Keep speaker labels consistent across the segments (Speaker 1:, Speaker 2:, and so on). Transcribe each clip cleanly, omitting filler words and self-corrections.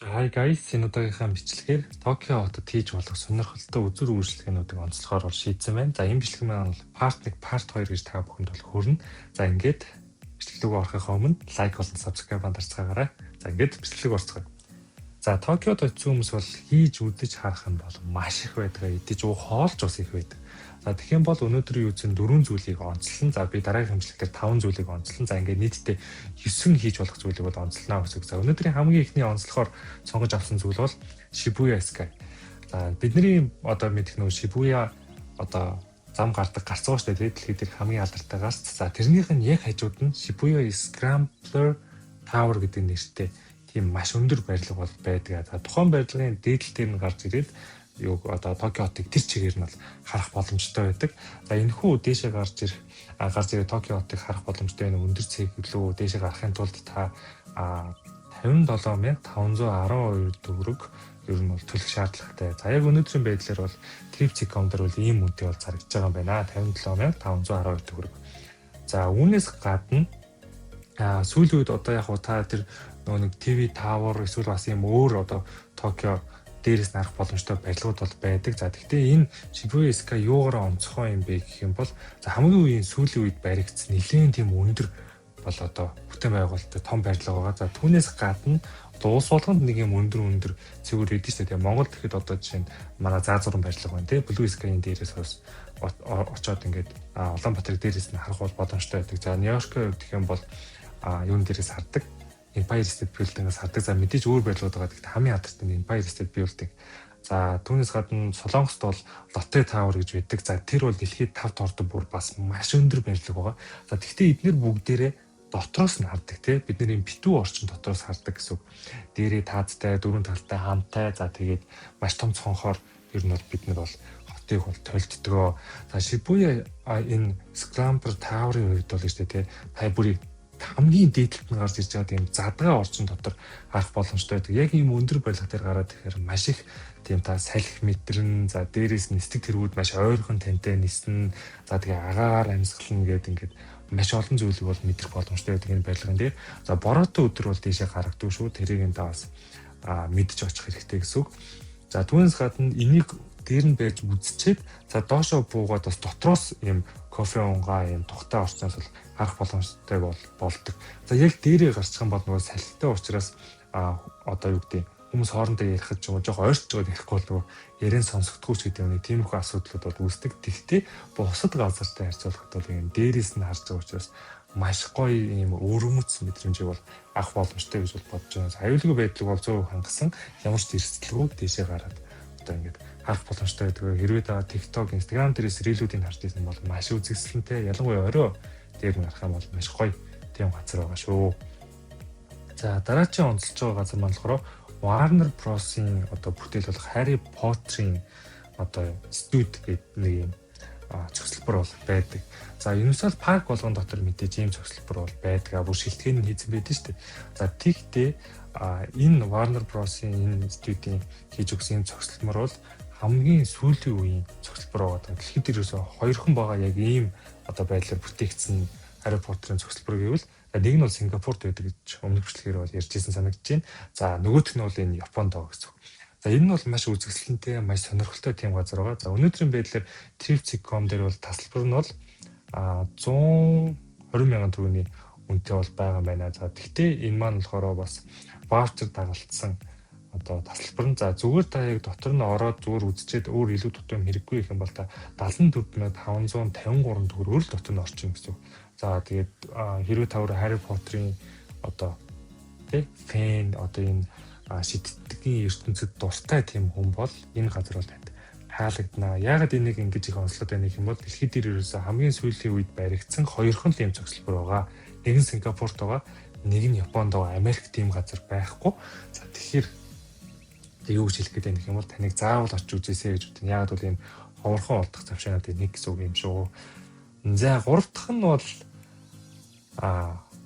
Speaker 1: Hi guys, энэ удаагийнхаа бичлэгээр Токио хотод хийж болох сонирхолтой үзүр үйлчлэгээнүүдийг онцлохоор шийдсэн байна. За энэ бичлэг маань бол part 1, part 2 гэж та бүхэнд бол хүрнэ. За ингээд бичлэг рүү орохын өмнө лайк болон subscribe дарцгаагаарай. За ингээд бичлэг орцгоё. За Токиод очсон хүмүүс бол хийж үдэж харах нь бол маш их байдаг. Идэж хоолж ус их байдаг. За тэгэх юм бол өнөөдрийн үзэн 4 зүйлийг онцлон. За би дараагийн хэмжлэгтэр 5 зүйлийг онцлон. За ингээд нийтдээ 9 хийж болох зүйлийг бол онцлоноо гэсэн. За өнөөдрийн хамгийн ихний онцлохоор сонгож авсан зүйл бол Shibuya Sky. За бидний одоо мэдэх нөө Shibuya одоо зам гардаг гарцгаа штэ дэлхийд дэх хамгийн алдартай гарц. За тэрнийх нь яг хажууд нь Shibuya Scrambler Tower гэдэг нэртэй тийм маш өндөр барилга бол байдаг. За тухайн барилгын дээдл дээр нь гарч ирээд юу одоо Токио хотыг тэр чигээр нь бол харах боломжтой байдаг. За энэхүү дээшээ гарч ирээ Токио хотыг харах боломжтой энэ өндөр цэглүү дээшээ гарахын тулд та 57,512 төгрөг ер нь бол төлөх шаардлагатай. За яг өнөөдрийн байдлаар бол Trip.com дээр бол ийм үнэтэй бол зарагдж байгаа юм байна. 57,512 төгрөг. За үүнээс гадна сүүлийн үед одоо яг та тэр нэг TV Tower эсвэл бас юм өөр одоо Токио дээрээс нарах боломжтой барилгууд бол байдаг. За гэхдээ энэ Shibuya Sky юугаар онцгой юм бэ гэх юм бол за хамгийн үеийн сүүлийн үед баригдсан нэлээд тийм өндөр бол одоо бүтээн байгуулалттай том барилга байгаа. За түүнээс гадна одоо улс болгонд нэг юм өндөр цэвэр өгдөө шүү дээ. Монгол тэгэхэд одоо жишээ нь манай заазуурын барилга байна тий. Blue Sky-ийн дээрээс бас очоод ингээд Улаанбаатар дээрээс нь харах бол боломжтой байдаг. За Нью-Йоркийн гэх юм бол юун дээрээс хардаг. Empire State Building-аас хардаг. За мэдээж өөр барилгууд байгаа. Гэхдээ хамгийн алдартай нь Empire State Building. За түүнээс гадна Солонгост бол Lotte Tower гэж байдаг. За тэр бол дэлхийд 5 дуурай бүр бас маш өндөр барилга байгаа. За гэхдээ эдгээр бүгдээрээ дотроос нь хардаг тий. Бидний битүү орчин дотроос хардаг гэсэн үг. Дээрээ таацтай, дөрвөн талтай хамтай. За тэгээд маш том цонхоор ер нь бол бид нар бол хотыг бол толддгоо. За Shibuya энэ Scrambler Tower-ын үед бол шүү дээ тий. Та бүрийг хамгийн дээдлэлт нь гарч ирж байгаа тийм задгаа орчин дотор харах боломжтой байдаг. Яг ийм өндөр барилга дээр гараад ирэхээр маш их тийм та салхи мэтрэн за дээрээс нисдэг тэргүүд маш ойрхон тантай ниснэ. За тэгээ агаар амьсгална гэдэг ингээд маш олон зүйлийг бол мэдрэх боломжтой байдаг энэ барилган дээр. За бороотой өдөр бол тийшээ гаргадаг шүү. Тэрийг энэ бас мэдж очих хэрэгтэй гэсэн үг. За түүнээс гадна энийг дээр нь байж үзчихэд за доошоо буугаад бас дотроос ийм кофе унгаа ийм тухтай орчноос бол харах боломжтой болдог. За яг дээрээ гарчих юм бол нөгөө салхитай учраас одоо юу гэдэг хүмүүс хоорондоо ярихад ч юм уу жоохон ойртож байгаа гэхгүй бол нөгөө ярен сонсогдгүй ч гэдэг нэг тиймэрхүү асуудлууд бол үүсдэг. Тэгтээ бусад газартай харьцуулахад бол ийм дээрээс нь харж байгаа учраас маш гоё ийм өрөмөц мэдрэмжийг бол авах боломжтой гэж бол бодож байна. Аюулгүй байдлыг бол 100% хангасан ямар ч эрсдэлгүй дэшээ гараад одоо ингээд харах боломжтой байдаг. Хэрвээ та TikTok, Instagram дээрээс рилүүдийг харж ирсэн бол маш үзэсгэлэнтэй ялангуяа орой дээр нь харах юм бол маш гоё тийм газар байгаа шүү. За дараагийн онцлж байгаа газар маань болохоор Warner Bros-ийн одоо бүтээл болох Harry Potter-ийн одоо студи гэдэг нэг юм цогцлбор бол байдаг. За Universal Park болгон дотор мэдээж ийм цогцлбор бол байдаг. Бүр шилтгэн нь хийсэн байдаг шүү дээ. За тэгтээ энэ Warner Bros-ийн энэ студийн хийж өгсөн цогцлбор бол хамгийн сүүлийн үеийн цогцлбор байгаа. Дэлхийд ерөөсөө хоёрхан байгаа яг ийм одоо байдлаар бүтээгдсэн Harry Potter-ын цогцлбор гэвэл нэг нь бол Сингапурт байдаг гэж өмнөх бичлэгээр бол ярьжсэн санагдаж байна. За нөгөөх нь бол энэ Японд байгаа гэсэн үг. За энэ нь бол маш үзэсгэлэнтэй, маш сонирхолтой тийм газар байгаа. За өнөөдрийн байдлаар Trip.com дээр бол тасалбар нь бол 120,000 төгрөгийн үнэтэй бол байгаа юм байна. За тэгтээ энэ маань болохоор бас ваучер дагалдсан одоо тасалбар нь за зүгээр та яг дотор нь ороод зүгээр үзчихэд өөр илүү тутам хэрэггүй их юм бол та 74,553 төгрөгөөр л дотор нь орчин гэсэн. За тэгээд хэрвээ та өөр Harry Potter-ийн одоо тий фэн одоо энэ шидтгийн ертөнцид дуртай тийм хүн бол энэ газар бол таалагдана. Яагаад энийг ингэж их онцлоод байна гэх юм бол дэлхийд дээр ерөөсөө хамгийн сүүлийн үед баригдсан хоёрхан тийм цогцлбор байгаа. Нэг нь Сингапурт байгаа, нэг нь Японд байгаа. Америк тийм газар байхгүй. За тэгэхээр юу гэж хэлэх гээд байна гэх юм бол таныг заавал очиж үзээсэй гэж бодсон. Яагаад бол энэ ховорхон олдох завшаануудын нэг гэсэн үг юм шүү. За гурав дахь нь бол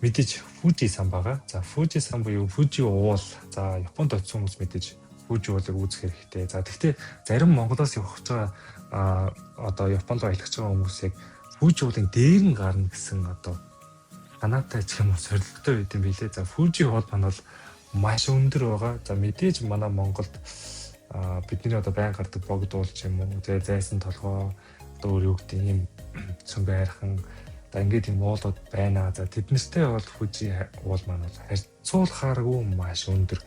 Speaker 1: мэдээж Fuji сан байгаа. За Fuji сан буюу Fuji уул. За Японд очсон хүмүүс мэдээж Fuji уулыг үзэх хэрэгтэй. За тэгвэл зарим Монголоос явж байгаа одоо Японд аялах байгаа хүмүүсийг Fuji уулын дээр нь гарна гэсэн одоо канаатай ч юм уу сорилттой байд юм билээ. За Fuji уул маань бол маш өндөр байгаа. За мэдээж манай Монголд бидний одоо байн гардаг богдуул ч юм уу, тэгээ зайсан толгой одоо өөр юу гэдэг ийм цөмбө хайрхан одоо ингээд юм уулууд байна. За тэднэртэй бол Fuji уул маань бол харьцуулахааргүй маш өндөр.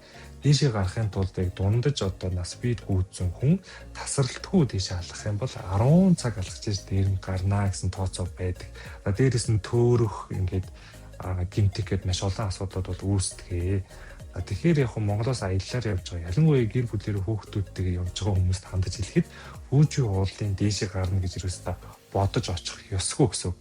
Speaker 1: Дээшээ гарахын тулд дундаж одоо нас бид гүйцэн хүн тасралтгүй дээшээ алах юм бол 10 цаг алхаж дээр нь гарнаа гэсэн тооцоо байдаг. Дээрээс нь төөрөх ингээд гимтик гэд маш олон асуудлууд бол үүсдэг. Тэгэхээр яг Монголоос аяллаар явж байгаа. Ялангуяа гэр бүлээр хүүхдүүдтэйгээ явж байгаа хүмүүст хандаж хэлэхэд Fuji уулын дээшээ гарна гэж юусаа бодож очих ёсгүй гэсэн.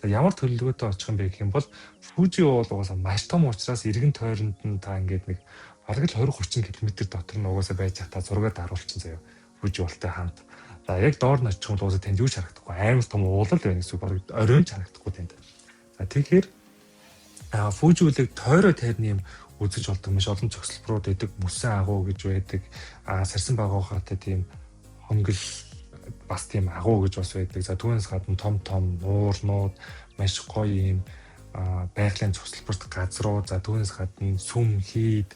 Speaker 1: Ямар төлөвлөгөөтэй очих юм бэ гэх юм бол Fuji уул угаасаа маш том учраас эргэн тойронд нь та ингээд нэг бараг л 20-30 км дотор нь угаасаа байж та зургаад харуулчихсан заяа Fuji уултай хамт. За яг доор нь очих юм бол угаасаа танд юу ч харагдахгүй. Амар том уул л байна гэсэн үг. Бараг оройн ч харагдахгүй танд. Тэгэхээр Fuji уулыг тойроо тайрны юм үзэж болдог маш олон зохицолборууд байдаг. Мөсөн агуу гэж байдаг. Сарсан багуухаатай тийм хонгил бас тийм агуу гэж бас байдаг. За түүнээс гадна том нуурнууд маш гоё юм байгалийн зохицолборт газрууд, за түүнээс гадна сүм хийд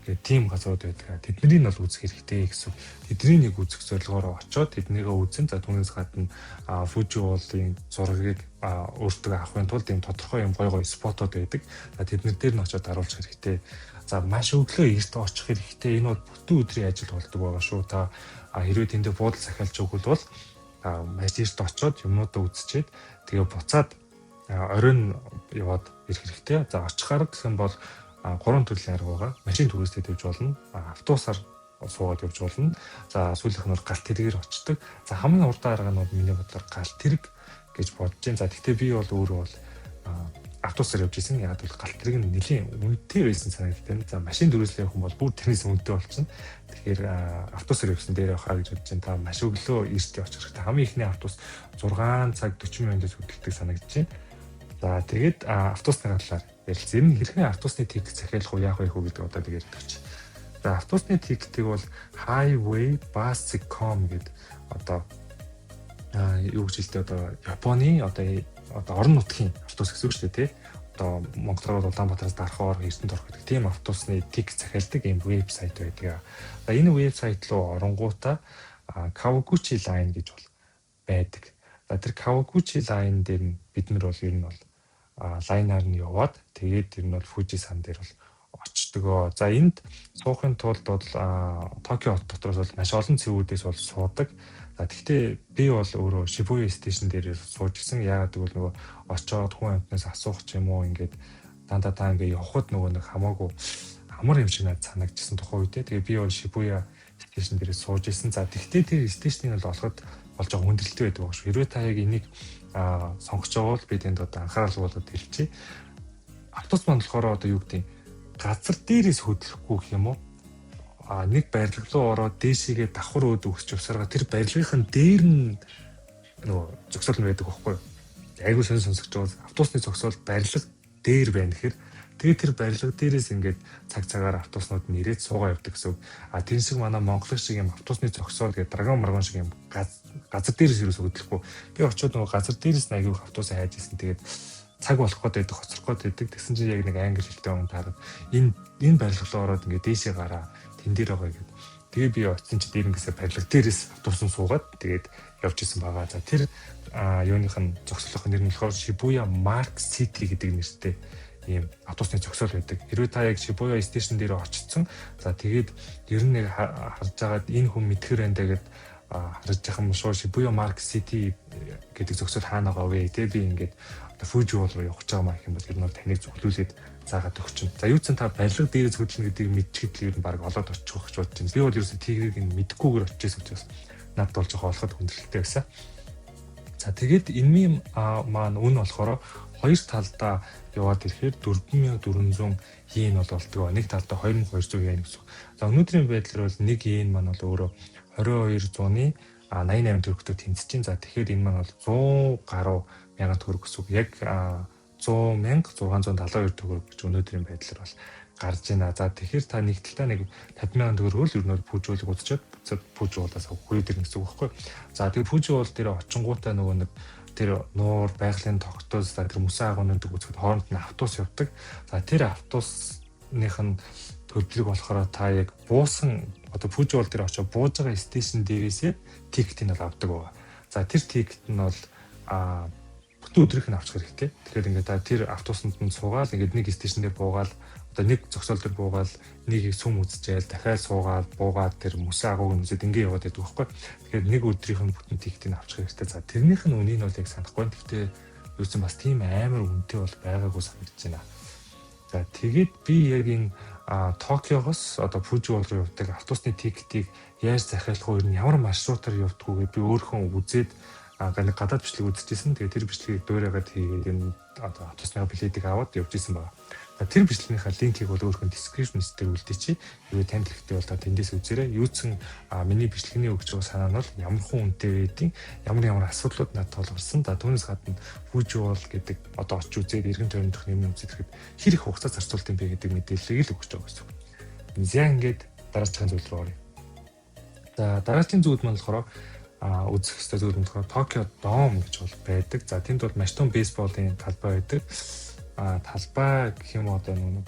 Speaker 1: гэх тийм газрууд байдаг. Тэднийг нь бол үзэх хэрэгтэй гэсэн. Тэдний нэг үзэх зорилгоор очоод тэднийгээ үзэн, за түүнээс гадна Fuji уулын зургийг өөртөө авахын тулд ийм тодорхой юм гоё спотууд байдаг. За тэднэр дээр нь очоод харуулах хэрэгтэй. За маш өглөө эрт очих хэрэгтэй. Энэ бол бүтэн өдрийн ажил болдог байгаа шүү. Та хэрвээ тэндээ буудал захиалж өгвөл бол маш эрт очоод юмнуудаа үзчихэд тэгээ буцаад оройн яваад ирэх хэрэгтэй. За очих арга гэх юм бол 3 төрлийн арга байгаа. Машин түрээстэй тавьж болно. Автобусаар суугаад явж болно. За сүүлийнх нь бол галт тэргээр очдог. За хамгийн урдаа арга нь бол миний бодлоор галт тэрэг гэж бодож байна. За гэхдээ би бол өөрөө бол автобусаар явж исэн. Яг бол галт тэрэг нь нэлийн үнэтэй байсан санагддаг. За машин түрээслээ явах юм бол бүр тэрнээс үнэтэй болчихно. Тэгэхээр автобусаар явсан дээр явахаа гэж бодож байна. Та маш өглөө эртээ очих хэрэгтэй. Хамгийн ихний автобус 6 цаг 40 минутаас хөдөлгдөг санагдаж байна. За тэгээд автобусны талаар ярилцсан. Энэ хэрхэн автобусны тикет захиалах уу яах вэ гэдэг одоо тэгээд ярьдаг чи. За автобусны тикетийг бол Highway Bus.com гэдэг одоо юу гэж хэлдэг одоо Японы одоо орон нутгийн автобус гэсэн үг шүү дээ тий. Одоо Монголоор Улаанбаатараас Дархоор Эрдэнэт орох гэдэг тийм автобусны тикет захиалдаг юм вебсайт байдаг. За энэ вебсайт руу оронгуудаа Kawaguchi Line гэж бол байдаг. За тэр Kawaguchi Line дээр нь бид нар бол ер нь бол лайнаар нь яваад тэгээд тэр нь бол Fuji сан дээр бол очтгоо. За энд суухын тулд бол Токио хот дотроос бол маш олон цэвүүдээс бол суудаг. За тэгвэл би бол өөрөө Shibuya station дээр сууж гисэн. Яагаад гэвэл нөгөө очоод хүн амтнаас асуух ч юм уу ингээд дандаа ингээд явхад нөгөө нэг хамаагүй амар юм шиг надад санагдчихсан тухай үедээ. Тэгээ би бол Shibuya station дээр сууж исэн. За тэгвэл тэр station-ыг бол олоход болж байгаа хүндрэлтэй байдаг баг шүү. Хэрвээ та яг энийг сонгож байгаа бол би тэнд одоо анхаарал болгоод хэлчихье. Автобус маань болохоор одоо юу гэдэг газар дээрээс хөдлөхгүй гэх юм уу? Нэг барилга руу ороод дээшээгээ давхар өөд өгсч явсараа тэр барилгын дээр нь нөгөө зогсоол нь байдаг байхгүй юу? Айгуу сонсогч байгаа автобусны зогсоол барилга дээр байна гэхээр тэгээд тэр барилга дээрээс ингээд цагаар автобуснууд нь ирээд суугаа явдаг гэсэн. Тэр шиг манай Монгол шиг юм автобусны зогсоол гэдэг драгон маргон шиг юм газар дээрээс юус хөдлөхгүй. Би очиод нөгөө газар дээрээс нэг аюул автобус хайж исэн. Тэгээд цаг болох гээд байдаг, хоцрох гээд байдаг. Тэгсэн чинь яг нэг англи хэлтэй хүн таараад энэ барилга руу ороод ингээд дээшээ гараа тэн дээр байгаа гэдэг. Тэгээ би очсон чи дээрнгээсээ барилга дээрээс автобусан суугаад тэгээд явж исэн байгаа. За тэр юуных нь зогсоолын нэр нь болохоор Shibuya Mark City гэдэг нэртэй ийм автобусны зогсоол байдаг. Хэрвээ та яг Shibuya station дээр очсон, за тэгээд ер нь нэг харж агаад энэ хүн мэдхэр байна гэдэг харж байгаа юм шүү. Shibuya Mark City гэдэг зогсоол хаана байгаа вэ? Тэгээ би ингээд Fuji уул руу явах гэж байгаа маяг юм бол ер нь таныг зөвлүүлээд заагаад өгчин. За юу ч та барилга дээрээс хөдлөнө гэдгийг мэдчихэл ер нь баг олоод очих гэж бодож байна. Би бол ерөөсөө тийгийг нь мэдгүйгээр очижсэн учраас надад бол жоохон олоход хүндрэлтэй байсан. За тэгээд энэ маань үн болохоор хоёр талдаа яваад ирэхээр 4400 йен бол болдгоо. Нэг талдаа 2200 йен гэсэн. За өнөөдрийн байдлаар бол нэг йен маань бол өөрөө 2200-ны 88 төгрөгтэй тэнцэж чинь. За тэгэхээр энэ маань бол 100 гаруй мянган төгрөг гэсэн. Яг 100,672 төгрөг гэж өнөөдрийн байдлаар бол гарч байна. За тэгэхээр та нэг талдаа нэг 50,000 төгрөгөөр ер нь Fuji уулыг үзчихэд Fuji уулаас хүрээд ирнэ гэсэн үг байхгүй. За тэгээд Fuji уул дээр очингуудаа нөгөө нэг тэр нуур байгалийн тогтоос тэр мөсөн агуунуудыг үзэхэд хооронд нь автобус явдаг. За тэр автобусных нь төлбөрийг болохоор та яг буусан одоо Fuji-World дээр очиж бууж байгаа стейшн дээрээсээ тикетийг бол авдаг байгаа. За тэр тикет нь бол бүтэн өдрийнх нь авчих хэрэгтэй. Тэгэхээр ингээд та тэр автобусанд нь суугаад ингээд нэг стейшн дээр буугаад одоо нэг зогсоол дээр буугаад нэг сүм үзчихэл дахиад суугаад буугаад тэр мөсөө агууг нь үзээд ингээд яваад байдаг байхгүй. Тэгэхээр нэг өдрийнх нь бүтэн тикетийг авчих хэрэгтэй. За тэрнийх нь үнийг бол яг санахгүй. Гэхдээ юусэн бас тийм амар үнэтэй бол байгаагүй санагдаж байна. За тэгээд би яг энэ Токиогоос одоо Fuji-World руу явдаг автобусны тикетийг яаж захиалах вэ? Ямар маршрутаар явдггүйгээ би өөрөө үзээд гадаад бичлэг үзчихсэн. Тэгээд тэр бичлэгийг дуурайгаад хийгээд энэ одоо автобусны билетийг аваад явж исэн байна. Тэр бичлэгийнхаа линкийг бол өөрхөн description дээр үлдээчи. Юу танд хэрэгтэй бол та тэндээс үзээрэй. Юуцэн миний бичлэгний өгч байгаа санаа нь бол ямар хүн үнэтэй байдیں۔ Ямар асуудлууд надад тулгарсан. Түүнээс гадна Fuji-World гэдэг одоо очиж үзээд эргэн тойрон дэх юм үзэхэд хэр их хугацаа зарцуулт юм бэ гэдэг мэдээллийг л өгч байгаа гэсэн. За ингээд дараагийн зүйл рүү оръё. За дараагийн зүйл маань болохоор үзэх хэвээр зүйл нь болохоор Tokyo Dome гэж бол байдаг. За тэнд бол маш том бейсболын талбай байдаг. Талбай гэх юм одоо нэг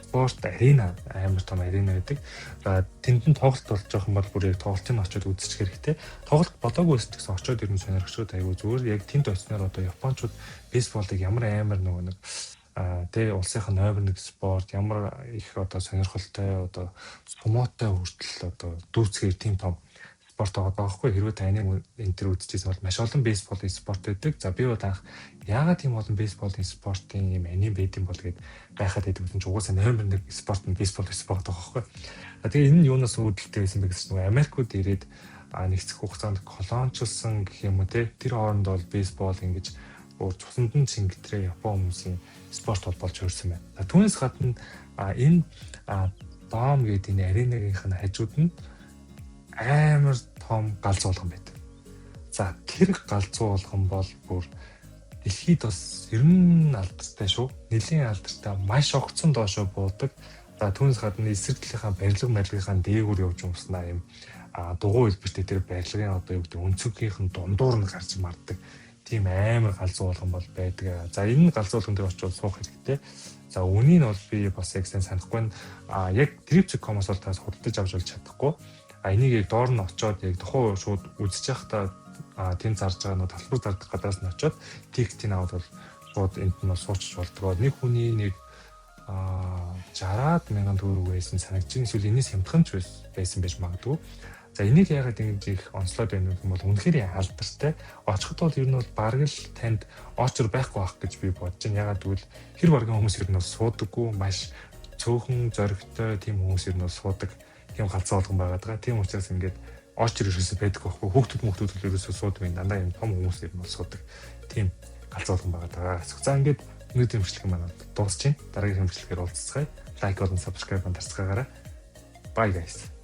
Speaker 1: спорт арена амар том арена байдаг. За тэнд нь тоглолт болж байгаа юм бол бүр яг тоглолтын очиод үзчих хэрэгтэй. Тоглолт болоогүй гэсэн очиод ирэн сонирхчод аягүй зүгээр. Яг тэнд очсноор одоо японочууд бейсболыг ямар амар нэг тэ улсынхаа номер 1 спорт ямар их одоо сонирхолтой одоо сумоотой хүртэл одоо дүүцгээр тийм том спорт байгаа байхгүй. Хэрвээ та энэ төр үзчихсэн бол маш олон бейсболын спорт байдаг. За би бол анх яагаад тийм олон бейсболын спортын юм аним байд юм бол гэд байхад байдаг юм чи угаасаа номер 1 спорт нь бейсбол байгаа байхгүй. Тэгээ энэ нь юунаас үүдэлтэй байсан бэ гэсэн чинь Америкууд ирээд нэгцэх хугацаанд колончлсон гэх юм уу те тэр хооронд бол бейсбол ингэж цусанд нь чингэтрээ Япон хүмүүсийн спорт болж хөрсөн байна. Түүнээс гадна энэ Dome гэдэг энэ аренагийнх нь хажууд нь амар том галзуу болгон байдаг. За тэр галзуу болгон бол бүр дэлхийд бас 90 алдартай шүү. Нэлийн алдартай маш огцон доошоо буудаг. За түүнээс гадна эсрэг талынхаа барилгынхаа дээгүүр явж юмснаа юм дугуй хэлбэртэй тэр барилгын одоо юу гэдэг өнцөгийнх нь дундуур нь гарч мардаг. Тийм амар галзуу болгон бол байдаг. За энэ галзуу болгон дээр очиж суух хэрэгтэй. За үнийг нь бол би бас яг санахгүй. Яг Trip.com-оос бол тас худалдаж авч болж чадахгүй. Энийг яг доор нь очиод яг тухайн шууд үзэж явахдаа тэнд зарж байгаа нөө талбар зардаг гадаас нь очиод тикетийг аваад бол шууд энд нь суучих болдгоо. Нэг хүний нэг 60,000 төгрөг байсан санагдаж эсвэл энэс хямдхан ч байсан байж магадгүй. За энийг яагаад ингэж их онцлоод байна гэх юм бол үнэхээр алдартай. Очиход бол ер нь бол бараг л танд очор байхгүй байх гэж би бодож байна. Яагаад гэвэл хэр баргийн хүмүүс ер нь бол суудаггүй маш цөөхөн зоригтой тийм хүмүүс ер нь бол суудаг. Тийм галзуу болгон байгаад байгаа. Тийм учраас ингээд очор ерөөсөө байдаг байхгүй. Хүүхдүүд ерөөсөө суудаг юм. Дандаа юм том хүмүүс ер нь бол суудаг. Тийм галзуу болгон байгаад байгаа. За ингээд өнөөдрийн бичлэг маань дуусчихин. Дараагийн бичлэгээр уулзцгаая. Лайк болон subscribe дарцгаагаарай. Bye guys.